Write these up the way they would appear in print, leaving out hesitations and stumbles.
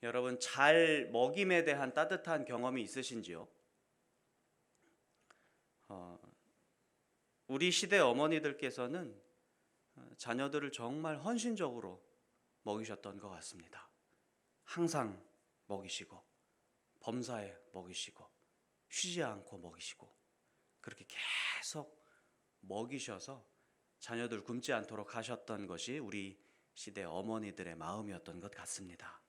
여러분, 잘 먹임에 대한 따뜻한 경험이 있으신지요? 우리 시대 어머니들께서는 자녀들을 정말 헌신적으로 먹이셨던 것 같습니다. 항상 먹이시고, 범사에 먹이시고, 쉬지 않고 먹이시고, 그렇게 계속 먹이셔서 자녀들 굶지 않도록 하셨던 것이 우리 시대 어머니들의 마음이었던 것 같습니다.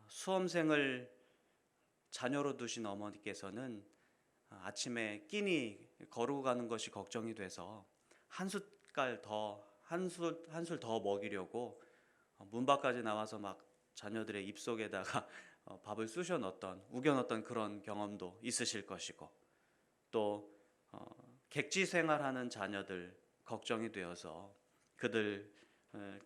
수험생을 자녀로 두신 어머니께서는 아침에 끼니 거르고 가는 것이 걱정이 돼서 한 숟갈 더, 한 술 더 먹이려고 문 밖까지 나와서 막 자녀들의 입속에다가 밥을 쑤셔 넣었던, 우겨 넣었던 그런 경험도 있으실 것이고, 또 객지 생활하는 자녀들 걱정이 되어서 그들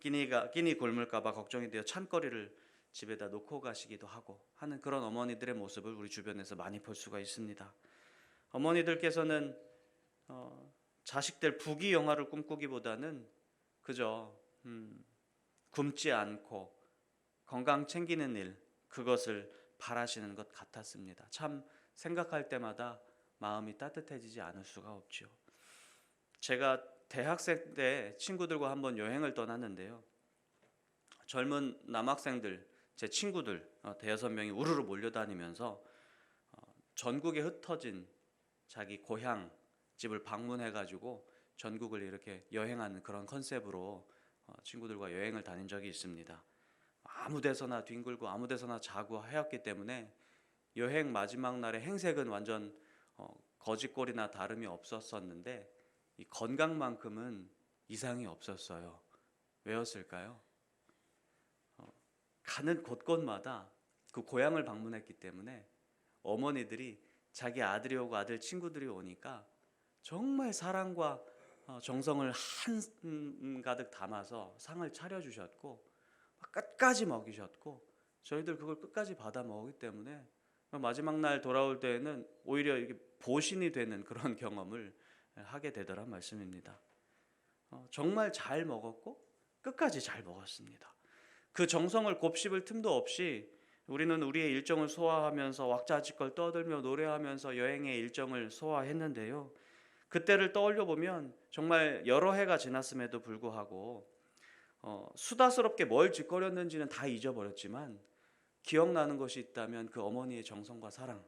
끼니 굶을까 봐 걱정이 되어 찬거리를 집에다 놓고 가시기도 하고 하는 그런 어머니들의 모습을 우리 주변에서 많이 볼 수가 있습니다. 어머니들께서는 자식들 부귀영화를 꿈꾸기보다는 그저 굶지 않고 건강 챙기는 일, 그것을 바라시는 것 같았습니다. 참 생각할 때마다 마음이 따뜻해지지 않을 수가 없죠. 제가 대학생 때 친구들과 한번 여행을 떠났는데요. 젊은 남학생들, 제 친구들 대여섯 명이 우르르 몰려다니면서 전국에 흩어진 자기 고향 집을 방문해가지고 전국을 이렇게 여행하는 그런 컨셉으로 친구들과 여행을 다닌 적이 있습니다. 아무 데서나 뒹굴고 아무 데서나 자고 하였기 때문에 여행 마지막 날의 행색은 완전 거짓골이나 다름이 없었었는데 이 건강만큼은 이상이 없었어요. 왜였을까요? 가는 곳곳마다 그 고향을 방문했기 때문에 어머니들이 자기 아들이 오고 아들 친구들이 오니까 정말 사랑과 정성을 한 가득 담아서 상을 차려주셨고 끝까지 먹이셨고, 저희들 그걸 끝까지 받아 먹기 때문에 마지막 날 돌아올 때에는 오히려 이게 보신이 되는 그런 경험을 하게 되더란 말씀입니다. 정말 잘 먹었고 끝까지 잘 먹었습니다. 그 정성을 곱씹을 틈도 없이 우리는 우리의 일정을 소화하면서 왁자지껄 떠들며 노래하면서 여행의 일정을 소화했는데요. 그때를 떠올려 보면 정말 여러 해가 지났음에도 불구하고 수다스럽게 뭘 짓거렸는지는 다 잊어버렸지만 기억나는 것이 있다면 그 어머니의 정성과 사랑,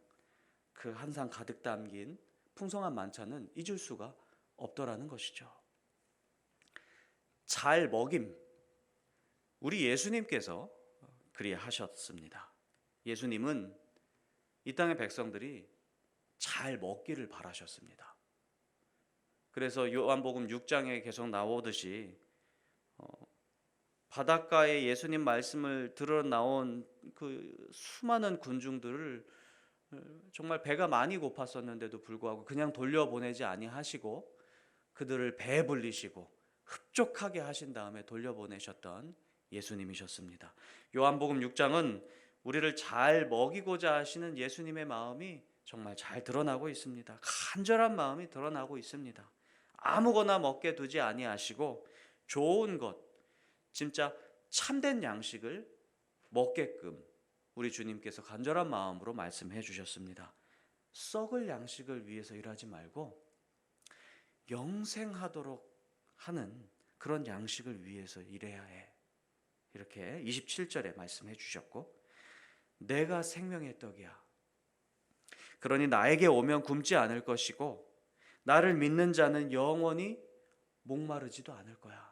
그 한 상 가득 담긴 풍성한 만찬은 잊을 수가 없더라는 것이죠. 잘 먹임, 우리 예수님께서 그리하셨습니다. 예수님은 이 땅의 백성들이 잘 먹기를 바라셨습니다. 그래서 요한복음 6장에 계속 나오듯이 바닷가에 예수님 말씀을 들어 나온 그 수많은 군중들을 정말 배가 많이 고팠었는데도 불구하고 그냥 돌려보내지 아니하시고 그들을 배불리시고 흡족하게 하신 다음에 돌려보내셨던 예수님이셨습니다. 요한복음 6장은 우리를 잘 먹이고자 하시는 예수님의 마음이 정말 잘 드러나고 있습니다. 간절한 마음이 드러나고 있습니다. 아무거나 먹게 두지 아니하시고 좋은 것, 진짜 참된 양식을 먹게끔 우리 주님께서 간절한 마음으로 말씀해 주셨습니다. 썩을 양식을 위해서 일하지 말고 영생하도록 하는 그런 양식을 위해서 일해야 해. 이렇게 27절에 말씀해 주셨고, 내가 생명의 떡이야. 그러니 나에게 오면 굶지 않을 것이고 나를 믿는 자는 영원히 목마르지도 않을 거야.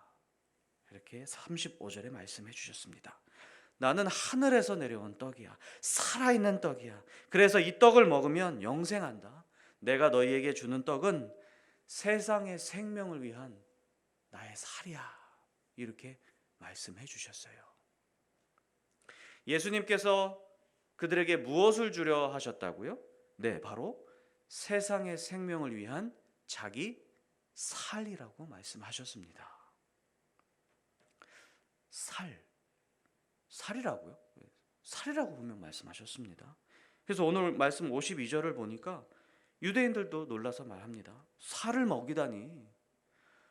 이렇게 35절에 말씀해 주셨습니다. 나는 하늘에서 내려온 떡이야. 살아있는 떡이야. 그래서 이 떡을 먹으면 영생한다. 내가 너희에게 주는 떡은 세상의 생명을 위한 나의 살이야. 이렇게 말씀해 주셨어요. 예수님께서 그들에게 무엇을 주려 하셨다고요? 네, 바로 세상의 생명을 위한 자기 살이라고 말씀하셨습니다. 살이라고요? 살이라고 분명 말씀하셨습니다. 그래서 오늘 말씀 52절을 보니까 유대인들도 놀라서 말합니다. 살을 먹이다니.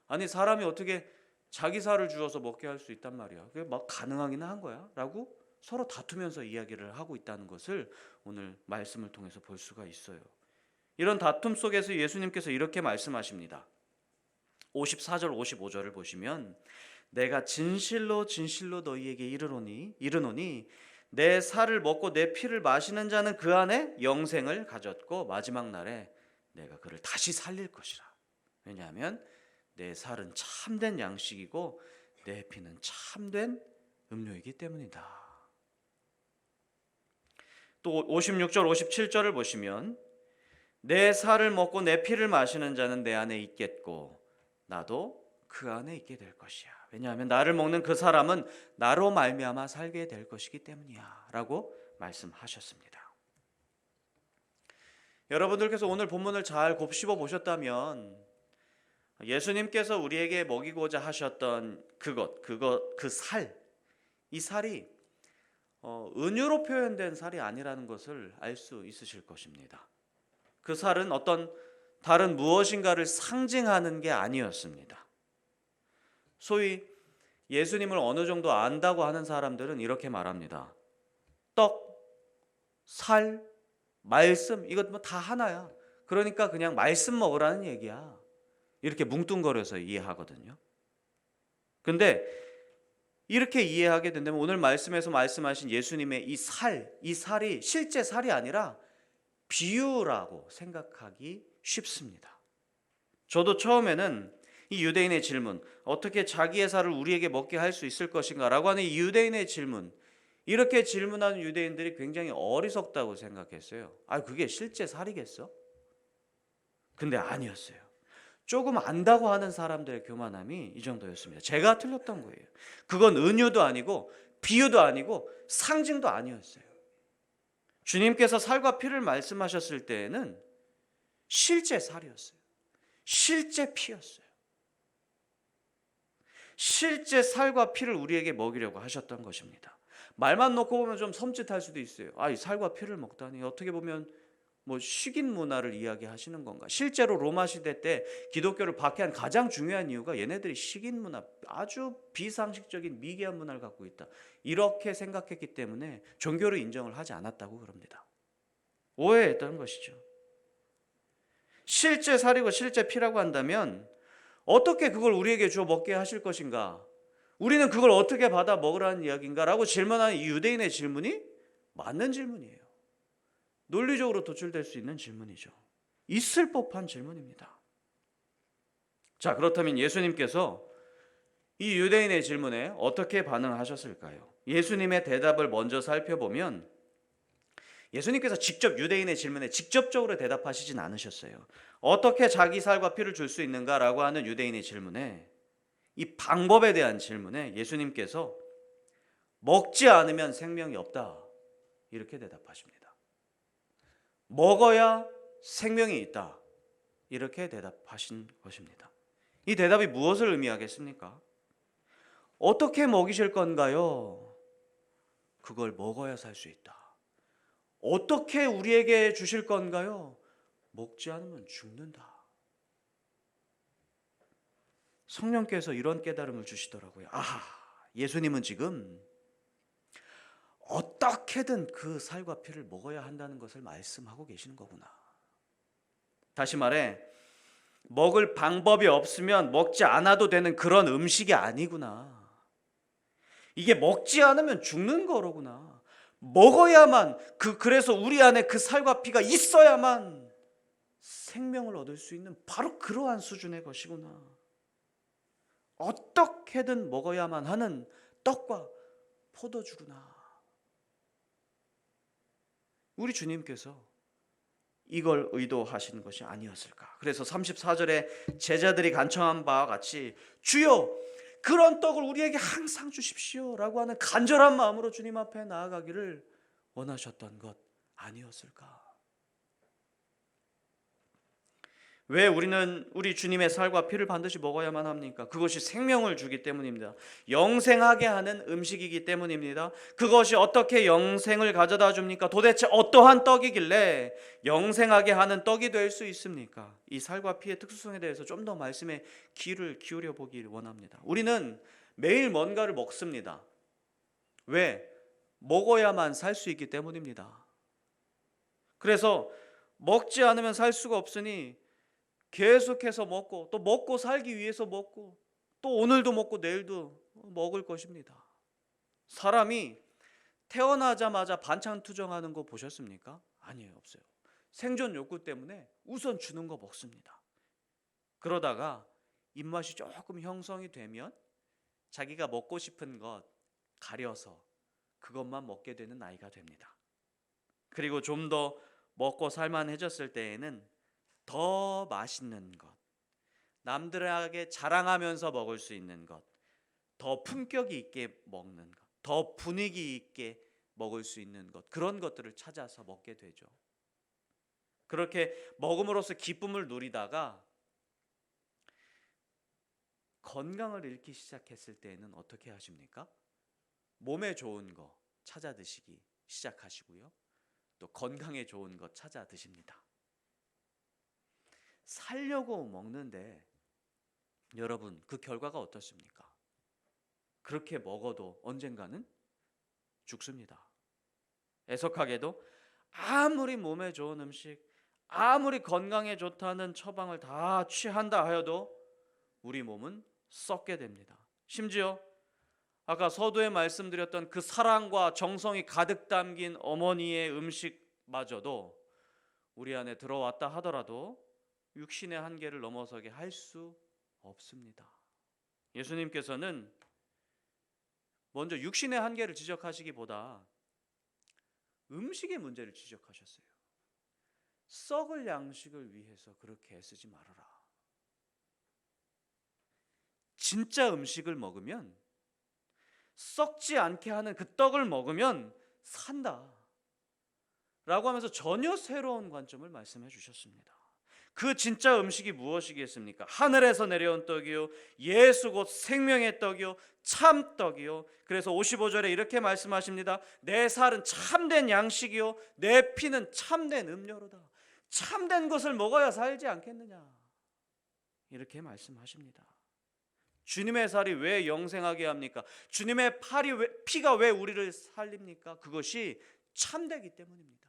아니, 사람이 어떻게 자기 살을 주어서 먹게 할 수 있단 말이야. 그게 막 가능하긴 한 거야? 라고 서로 다투면서 이야기를 하고 있다는 것을 오늘 말씀을 통해서 볼 수가 있어요. 이런 다툼 속에서 예수님께서 이렇게 말씀하십니다. 54절 55절을 보시면 내가 진실로 진실로 너희에게 이르노니 내 살을 먹고 내 피를 마시는 자는 그 안에 영생을 가졌고 마지막 날에 내가 그를 다시 살릴 것이라. 왜냐하면 내 살은 참된 양식이고 내 피는 참된 음료이기 때문이다. 또 56절 57절을 보시면 내 살을 먹고 내 피를 마시는 자는 내 안에 있겠고 나도 그 안에 있게 될 것이야. 왜냐하면 나를 먹는 그 사람은 나로 말미암아 살게 될 것이기 때문이야 라고 말씀하셨습니다. 여러분들께서 오늘 본문을 잘 곱씹어 보셨다면 예수님께서 우리에게 먹이고자 하셨던 그 살, 이 살이 은유로 표현된 살이 아니라는 것을 알 수 있으실 것입니다. 그 살은 어떤 다른 무엇인가를 상징하는 게 아니었습니다. 소위 예수님을 어느 정도 안다고 하는 사람들은 이렇게 말합니다. 떡, 살, 말씀 이것 뭐 다 하나야. 그러니까 그냥 말씀 먹으라는 얘기야. 이렇게 뭉뚱거려서 이해하거든요. 근데 이렇게 이해하게 된다면 오늘 말씀에서 말씀하신 예수님의 이 살이 실제 살이 아니라 비유라고 생각하기 쉽습니다. 저도 처음에는 이 유대인의 질문, 어떻게 자기의 살을 우리에게 먹게 할 수 있을 것인가 라고 하는 이 유대인의 질문, 이렇게 질문하는 유대인들이 굉장히 어리석다고 생각했어요. 그게 실제 살이겠어? 근데 아니었어요. 조금 안다고 하는 사람들의 교만함이 이 정도였습니다. 제가 틀렸던 거예요. 그건 은유도 아니고 비유도 아니고 상징도 아니었어요. 주님께서 살과 피를 말씀하셨을 때에는 실제 살이었어요. 실제 피였어요. 실제 살과 피를 우리에게 먹이려고 하셨던 것입니다. 말만 놓고 보면 좀 섬찟할 수도 있어요. 이 살과 피를 먹다니, 어떻게 보면 식인 문화를 이야기하시는 건가? 실제로 로마 시대 때 기독교를 박해한 가장 중요한 이유가 얘네들이 식인 문화, 아주 비상식적인 미개한 문화를 갖고 있다, 이렇게 생각했기 때문에 종교를 인정을 하지 않았다고 그럽니다. 오해했던 것이죠. 실제 살이고 실제 피라고 한다면 어떻게 그걸 우리에게 주어 먹게 하실 것인가? 우리는 그걸 어떻게 받아 먹으라는 이야기인가? 라고 질문하는 이 유대인의 질문이 맞는 질문이에요. 논리적으로 도출될 수 있는 질문이죠. 있을 법한 질문입니다. 자, 그렇다면 예수님께서 이 유대인의 질문에 어떻게 반응하셨을까요? 예수님의 대답을 먼저 살펴보면 예수님께서 직접 유대인의 질문에 직접적으로 대답하시진 않으셨어요. 어떻게 자기 살과 피를 줄 수 있는가라고 하는 유대인의 질문에, 이 방법에 대한 질문에 예수님께서 먹지 않으면 생명이 없다, 이렇게 대답하십니다. 먹어야 생명이 있다, 이렇게 대답하신 것입니다. 이 대답이 무엇을 의미하겠습니까? 어떻게 먹이실 건가요? 그걸 먹어야 살 수 있다. 어떻게 우리에게 주실 건가요? 먹지 않으면 죽는다. 성령께서 이런 깨달음을 주시더라고요. 예수님은 지금 어떻게든 그 살과 피를 먹어야 한다는 것을 말씀하고 계시는 거구나. 다시 말해, 먹을 방법이 없으면 먹지 않아도 되는 그런 음식이 아니구나. 이게 먹지 않으면 죽는 거로구나. 먹어야만, 그래서 우리 안에 그 살과 피가 있어야만 생명을 얻을 수 있는 바로 그러한 수준의 것이구나. 어떻게든 먹어야만 하는 떡과 포도주구나. 우리 주님께서 이걸 의도하신 것이 아니었을까? 그래서 34절에 제자들이 간청한 바와 같이 주여, 그런 떡을 우리에게 항상 주십시오 라고 하는 간절한 마음으로 주님 앞에 나아가기를 원하셨던 것 아니었을까? 왜 우리는 우리 주님의 살과 피를 반드시 먹어야만 합니까? 그것이 생명을 주기 때문입니다. 영생하게 하는 음식이기 때문입니다. 그것이 어떻게 영생을 가져다 줍니까? 도대체 어떠한 떡이길래 영생하게 하는 떡이 될 수 있습니까? 이 살과 피의 특수성에 대해서 좀 더 말씀에 귀를 기울여 보길 원합니다. 우리는 매일 뭔가를 먹습니다. 왜? 먹어야만 살 수 있기 때문입니다. 그래서 먹지 않으면 살 수가 없으니 계속해서 먹고, 또 먹고 살기 위해서 먹고, 또 오늘도 먹고 내일도 먹을 것입니다. 사람이 태어나자마자 반찬 투정하는 거 보셨습니까? 아니에요, 없어요. 생존 욕구 때문에 우선 주는 거 먹습니다. 그러다가 입맛이 조금 형성이 되면 자기가 먹고 싶은 것 가려서 그것만 먹게 되는 나이가 됩니다. 그리고 좀 더 먹고 살만해졌을 때에는 더 맛있는 것, 남들에게 자랑하면서 먹을 수 있는 것, 더 품격이 있게 먹는 것, 더 분위기 있게 먹을 수 있는 것, 그런 것들을 찾아서 먹게 되죠. 그렇게 먹음으로써 기쁨을 누리다가 건강을 잃기 시작했을 때에는 어떻게 하십니까? 몸에 좋은 거 찾아 드시기 시작하시고요. 또 건강에 좋은 것 찾아 드십니다. 살려고 먹는데 여러분, 그 결과가 어떻습니까? 그렇게 먹어도 언젠가는 죽습니다. 애석하게도 아무리 몸에 좋은 음식, 아무리 건강에 좋다는 처방을 다 취한다 하여도 우리 몸은 썩게 됩니다. 심지어 아까 서두에 말씀드렸던 그 사랑과 정성이 가득 담긴 어머니의 음식마저도 우리 안에 들어왔다 하더라도 육신의 한계를 넘어서게 할 수 없습니다. 예수님께서는 먼저 육신의 한계를 지적하시기보다 음식의 문제를 지적하셨어요. 썩을 양식을 위해서 그렇게 애쓰지 말아라. 진짜 음식을 먹으면, 썩지 않게 하는 그 떡을 먹으면 산다 라고 하면서 전혀 새로운 관점을 말씀해 주셨습니다. 그 진짜 음식이 무엇이겠습니까? 하늘에서 내려온 떡이요, 예수 곧 생명의 떡이요, 참떡이요. 그래서 55절에 이렇게 말씀하십니다. 내 살은 참된 양식이요, 내 피는 참된 음료로다. 참된 것을 먹어야 살지 않겠느냐, 이렇게 말씀하십니다. 주님의 살이 왜 영생하게 합니까? 주님의 피가 왜 우리를 살립니까? 그것이 참되기 때문입니다.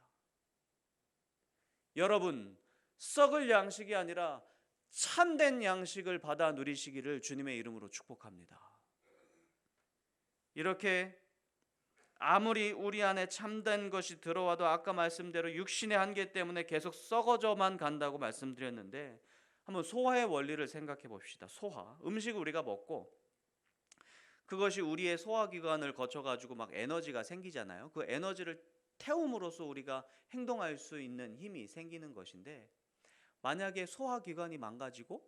여러분, 썩을 양식이 아니라 참된 양식을 받아 누리시기를 주님의 이름으로 축복합니다. 이렇게 아무리 우리 안에 참된 것이 들어와도 아까 말씀대로 육신의 한계 때문에 계속 썩어져만 간다고 말씀드렸는데, 한번 소화의 원리를 생각해 봅시다. 소화, 음식을 우리가 먹고 그것이 우리의 소화기관을 거쳐가지고 막 에너지가 생기잖아요. 그 에너지를 태움으로써 우리가 행동할 수 있는 힘이 생기는 것인데, 만약에 소화기관이 망가지고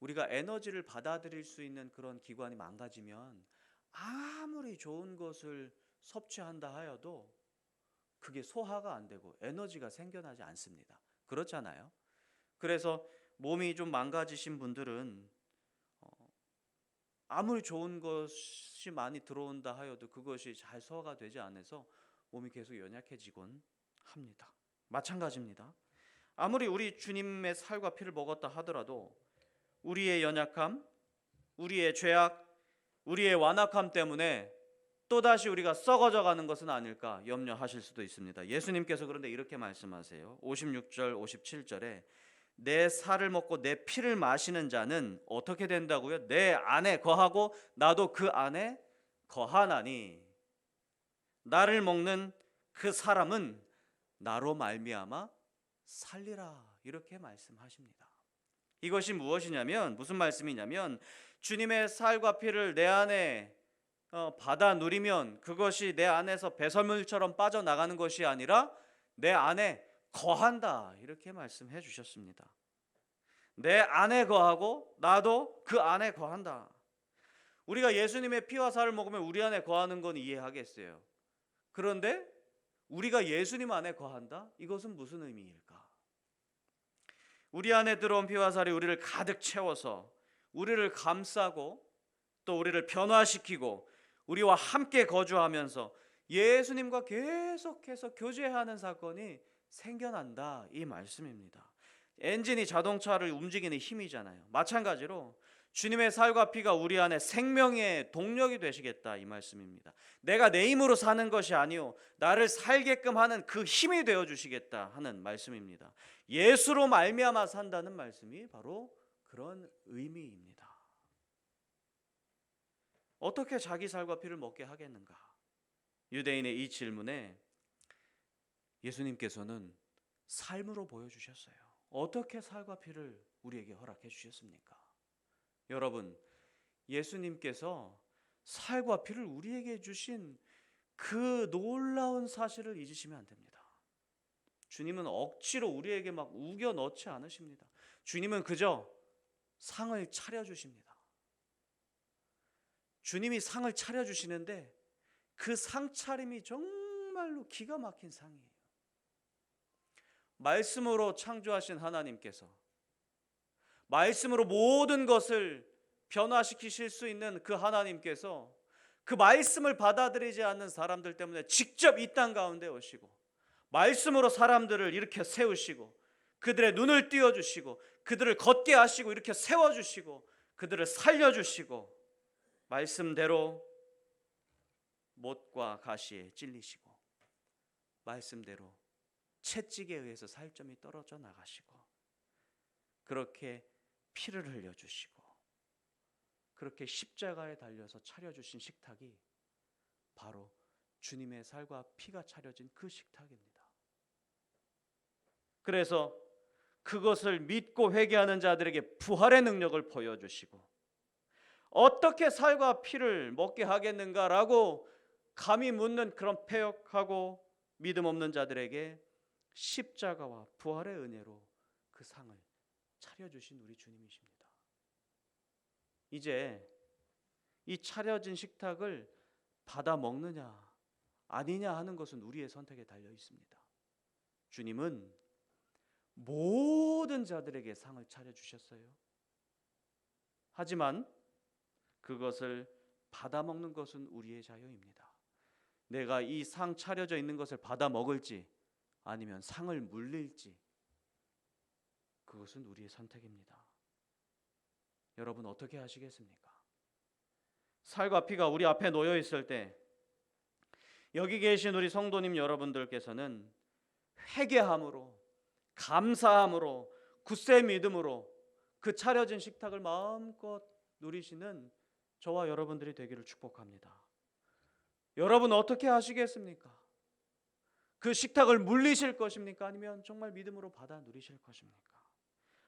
우리가 에너지를 받아들일 수 있는 그런 기관이 망가지면 아무리 좋은 것을 섭취한다 하여도 그게 소화가 안 되고 에너지가 생겨나지 않습니다. 그렇잖아요. 그래서 몸이 좀 망가지신 분들은 아무리 좋은 것이 많이 들어온다 하여도 그것이 잘 소화가 되지 않아서 몸이 계속 연약해지곤 합니다. 마찬가지입니다. 아무리 우리 주님의 살과 피를 먹었다 하더라도 우리의 연약함, 우리의 죄악, 우리의 완악함 때문에 또다시 우리가 썩어져 가는 것은 아닐까 염려하실 수도 있습니다. 예수님께서 그런데 이렇게 말씀하세요. 56절 57절에 내 살을 먹고 내 피를 마시는 자는 어떻게 된다고요? 내 안에 거하고 나도 그 안에 거하나니 나를 먹는 그 사람은 나로 말미암아 살리라, 이렇게 말씀하십니다. 이것이 무엇이냐면, 무슨 말씀이냐면, 주님의 살과 피를 내 안에 받아 누리면 그것이 내 안에서 배설물처럼 빠져나가는 것이 아니라 내 안에 거한다, 이렇게 말씀해 주셨습니다. 내 안에 거하고 나도 그 안에 거한다. 우리가 예수님의 피와 살을 먹으면 우리 안에 거하는 건 이해하겠어요. 그런데 우리가 예수님 안에 거한다? 이것은 무슨 의미일까? 우리 안에 들어온 피와 살이 우리를 가득 채워서 우리를 감싸고 또 우리를 변화시키고 우리와 함께 거주하면서 예수님과 계속해서 교제하는 사건이 생겨난다, 이 말씀입니다. 엔진이 자동차를 움직이는 힘이잖아요. 마찬가지로 주님의 살과 피가 우리 안에 생명의 동력이 되시겠다, 이 말씀입니다. 내가 내 힘으로 사는 것이 아니요 나를 살게끔 하는 그 힘이 되어 주시겠다 하는 말씀입니다. 예수로 말미암아 산다는 말씀이 바로 그런 의미입니다. 어떻게 자기 살과 피를 먹게 하겠는가? 유대인의 이 질문에 예수님께서는 삶으로 보여주셨어요. 어떻게 살과 피를 우리에게 허락해 주셨습니까? 여러분, 예수님께서 살과 피를 우리에게 주신 그 놀라운 사실을 잊으시면 안 됩니다. 주님은 억지로 우리에게 막 우겨 넣지 않으십니다. 주님은 그저 상을 차려주십니다. 주님이 상을 차려주시는데 그 상차림이 정말로 기가 막힌 상이에요. 말씀으로 창조하신 하나님께서 말씀으로 모든 것을 변화시키실 수 있는 그 하나님께서 그 말씀을 받아들이지 않는 사람들 때문에 직접 이 땅 가운데 오시고 말씀으로 사람들을 이렇게 세우시고 그들의 눈을 띄워주시고 그들을 걷게 하시고 이렇게 세워주시고 그들을 살려주시고 말씀대로 못과 가시에 찔리시고 말씀대로 채찍에 의해서 살점이 떨어져 나가시고 그렇게 피를 흘려주시고 그렇게 십자가에 달려서 차려주신 식탁이 바로 주님의 살과 피가 차려진 그 식탁입니다. 그래서 그것을 믿고 회개하는 자들에게 부활의 능력을 보여주시고 어떻게 살과 피를 먹게 하겠는가라고 감히 묻는 그런 패역하고 믿음 없는 자들에게 십자가와 부활의 은혜로 그 상을 차려주신 우리 주님이십니다. 이제 이 차려진 식탁을 받아 먹느냐 아니냐 하는 것은 우리의 선택에 달려 있습니다. 주님은 모든 자들에게 상을 차려주셨어요. 하지만 그것을 받아 먹는 것은 우리의 자유입니다. 내가 이 상 차려져 있는 것을 받아 먹을지 아니면 상을 물릴지 그것은 우리의 선택입니다. 여러분 어떻게 하시겠습니까? 살과 피가 우리 앞에 놓여 있을 때 여기 계신 우리 성도님 여러분들께서는 회개함으로 감사함으로 굳세 믿음으로 그 차려진 식탁을 마음껏 누리시는 저와 여러분들이 되기를 축복합니다. 여러분 어떻게 하시겠습니까? 그 식탁을 물리실 것입니까? 아니면 정말 믿음으로 받아 누리실 것입니까?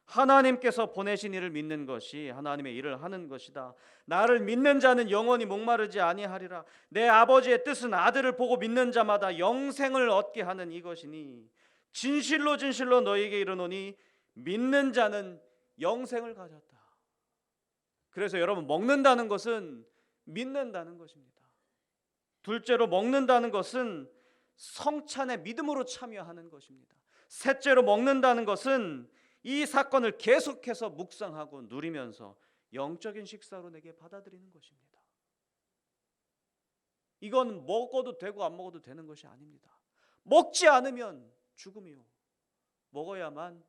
하나님께서 보내신 이를 믿는 것이 하나님의 일을 하는 것이다. 나를 믿는 자는 영원히 목마르지 아니하리라. 내 아버지의 뜻은 아들을 보고 믿는 자마다 영생을 얻게 하는 이것이니 진실로 진실로 너희에게 이르노니 믿는 자는 영생을 가졌다. 그래서 여러분 먹는다는 것은 믿는다는 것입니다. 둘째로 먹는다는 것은 성찬의 믿음으로 참여하는 것입니다. 셋째로 먹는다는 것은 이 사건을 계속해서 묵상하고 누리면서 영적인 식사로 내게 받아들이는 것입니다. 이건 먹어도 되고 안 먹어도 되는 것이 아닙니다. 먹지 않으면 죽음이요 먹어야만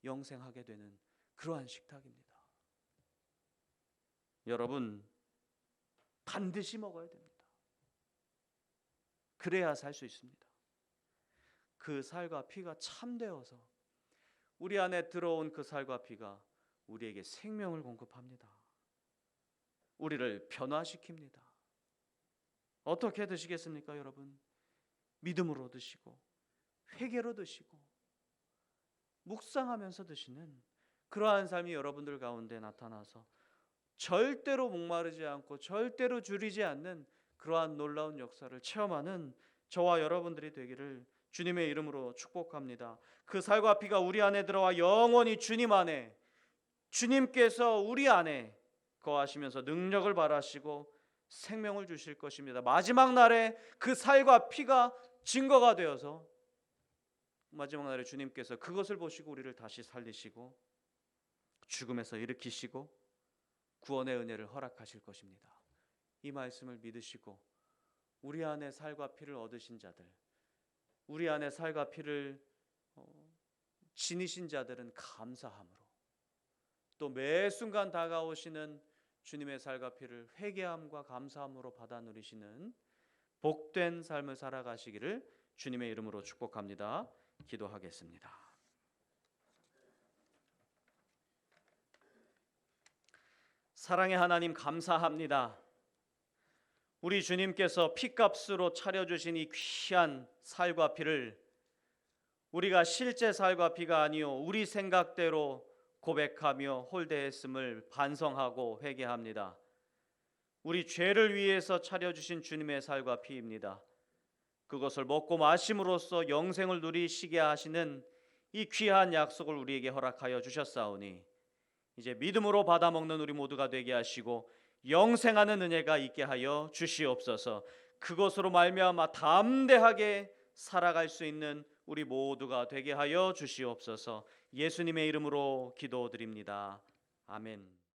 영생하게 되는 그러한 식탁입니다. 여러분 반드시 먹어야 됩니다. 그래야 살 수 있습니다. 그 살과 피가 참되어서 우리 안에 들어온 그 살과 피가 우리에게 생명을 공급합니다. 우리를 변화시킵니다. 어떻게 드시겠습니까, 여러분? 믿음으로 드시고 회개로 드시고 묵상하면서 드시는 그러한 삶이 여러분들 가운데 나타나서 절대로 목마르지 않고 절대로 줄이지 않는 그러한 놀라운 역사를 체험하는 저와 여러분들이 되기를 주님의 이름으로 축복합니다. 그 살과 피가 우리 안에 들어와 영원히 주님 안에 주님께서 우리 안에 거하시면서 능력을 발하시고 생명을 주실 것입니다. 마지막 날에 그 살과 피가 증거가 되어서 마지막 날에 주님께서 그것을 보시고 우리를 다시 살리시고 죽음에서 일으키시고 구원의 은혜를 허락하실 것입니다. 이 말씀을 믿으시고 우리 안에 살과 피를 얻으신 자들, 우리 안에 살과 피를 지니신 자들은 감사함으로 또 매 순간 다가오시는 주님의 살과 피를 회개함과 감사함으로 받아 누리시는 복된 삶을 살아가시기를 주님의 이름으로 축복합니다. 기도하겠습니다. 사랑의 하나님, 감사합니다. 우리 주님께서 피값으로 차려주신 이 귀한 살과 피를 우리가 실제 살과 피가 아니요 우리 생각대로 고백하며 홀대했음을 반성하고 회개합니다. 우리 죄를 위해서 차려주신 주님의 살과 피입니다. 그것을 먹고 마심으로써 영생을 누리시게 하시는 이 귀한 약속을 우리에게 허락하여 주셨사오니 이제 믿음으로 받아먹는 우리 모두가 되게 하시고 영생하는 은혜가 있게 하여 주시옵소서. 그것으로 말미암아 담대하게 살아갈 수 있는 우리 모두가 되게 하여 주시옵소서. 예수님의 이름으로 기도드립니다. 아멘.